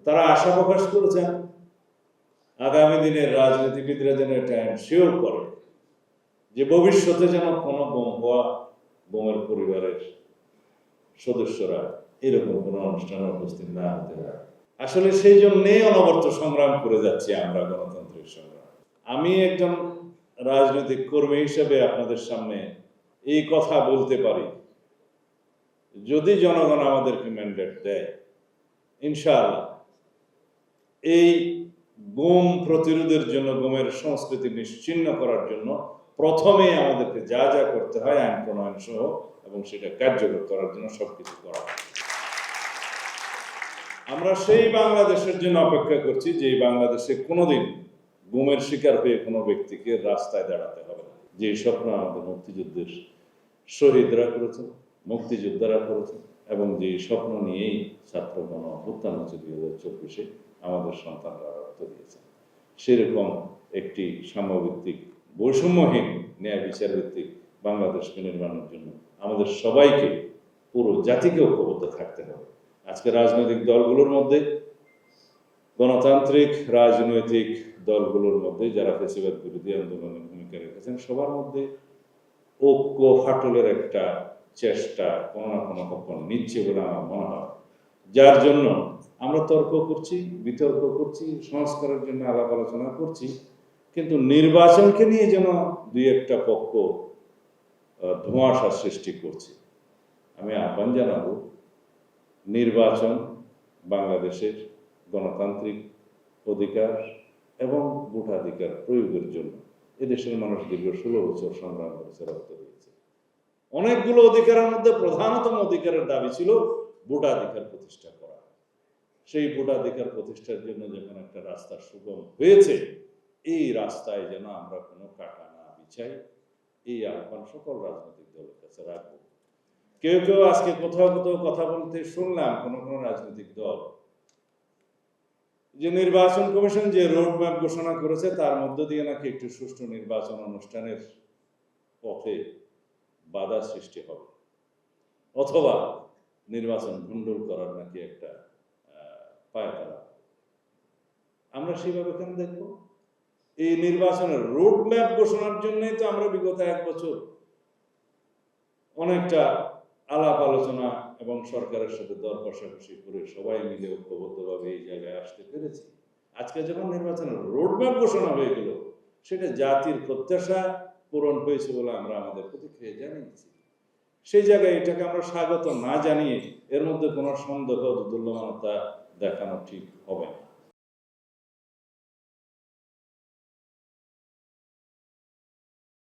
তারা আশা প্রকাশ করেছেন আগামী দিনের রাজনীতিবিদরা যেন এটা এনশিওর করে যে ভবিষ্যতে যেন কোনো বোমের পরিবারের সদস্যরা এরকম কোনো অনুষ্ঠানে উপস্থিত না হতে পারে। আসলে সেই জন্যই অনবরত সংগ্রাম করে যাচ্ছি আমরা, গণতান্ত্রিক সংগ্রাম। আমি একজন রাজনৈতিক কর্মী হিসেবে আপনাদের সামনে এই কথা বলতে পারি, যদি জনগণ আমাদেরকে ম্যান্ডেট দেয়, ইনশাআল্লাহ এই গুম প্রতিরোধের জন্য, গুমের সংস্কৃতি নিশ্চিহ্ন করার জন্য প্রথমেই আমাদেরকে যা যা করতে হয় আইন প্রণয়ন সহ এবং সেটা কার্যকর করার জন্য সবকিছু করা হয়। আমরা সেই বাংলাদেশের জন্য অপেক্ষা করছি যে বাংলাদেশে কোনোদিন গুমের শিকার হয়ে কোনো ব্যক্তিকে রাস্তায় দাঁড়াতে হবে না। যে স্বপ্ন আমাদের মুক্তিযুদ্ধের শহীদরা করেছেন, মুক্তিযোদ্ধারা করেছেন, এবং যে স্বপ্ন নিয়েই ছাত্র গণ অভ্যুত্থান হচ্ছে 2024-এ আমাদের সন্তানরা রক্ত দিয়েছেন, সেরকম একটি সাম্যভিত্তিক, বৈষম্যহীন, ন্যায় বিচার ভিত্তিক বাংলাদেশ নির্মাণের জন্য আমাদের সবাইকে, পুরো জাতিকে ঐক্যবদ্ধ থাকতে হবে। আজকে রাজনৈতিক দলগুলোর মধ্যে, গণতান্ত্রিক রাজনৈতিক দলগুলোর মধ্যে যারা ফ্যাসিবাদ বিরোধী আন্দোলনের ভূমিকা রেখেছেন, সবার মধ্যে ঐক্য ফাটলের একটা চেষ্টা কোনো না কোনো পক্ষ নিচ্ছে বলে আমার মনে হয়, যার জন্য আমরা তর্ক করছি, বিতর্ক করছি, সংস্কারের জন্য আলাপ আলোচনা করছি, কিন্তু নির্বাচনকে নিয়ে যেন দুই একটা পক্ষ ধোঁয়াশা সৃষ্টি করছে। আমি আহ্বান জানাবো, নির্বাচন বাংলাদেশের গণতান্ত্রিক অধিকার এবং ভোটাধিকার প্রয়োগের জন্য এদেশের মানুষ দীর্ঘ 16 বছর সংগ্রাম করেছে, রক্ত দিয়েছে। অনেকগুলো অধিকারের মধ্যে প্রধানতম অধিকারের দাবি ছিল ভোটাধিকার প্রতিষ্ঠা করা। সেই ভোটাধিকার প্রতিষ্ঠার জন্য যখন একটা রাস্তা সুগম হয়েছে, এই রাস্তায় যেন আমরা কোনো কাটা না বিছাই, এই আহ্বান সকল রাজনৈতিক দলের কাছে রাখবো। কেউ কেউ আজকে কোথাও কোথাও কথা বলতে শুনলাম, কোন কোন রাজনৈতিক দল, যে নির্বাচন কমিশন যে রোড ম্যাপ ঘোষণা করেছে তার মধ্য দিয়ে নাকি একটু সুষ্ঠু নির্বাচন অনুষ্ঠানের পথে বাধা সৃষ্টি হবে, অথবা নির্বাচন ভণ্ডুল করার নাকি একটা পায়তারা। আমরা সেভাবে কেন দেখবো? এই নির্বাচনের রোড ম্যাপ ঘোষণার জন্যই তো আমরা বিগত 1 বছর অনেকটা আলাপ আলোচনা এবং সরকারের সাথে দর কষাকষি করে সবাই মিলে ঐক্যবদ্ধভাবে এই জায়গায় আসতে পেরেছি। আজকে যখন নির্বাচনের রোডম্যাপ ঘোষণা হয়ে গেল, সেটা জাতির প্রত্যাশা পূরণ হয়েছে বলে আমরা আমাদের প্রতিক্রিয়া জানিয়েছি। সেই জায়গায় এটাকে আমরা স্বাগত না জানিয়ে এর মধ্যে কোনো সন্দেহ, দুর্লভতা দেখানো ঠিক হবে না।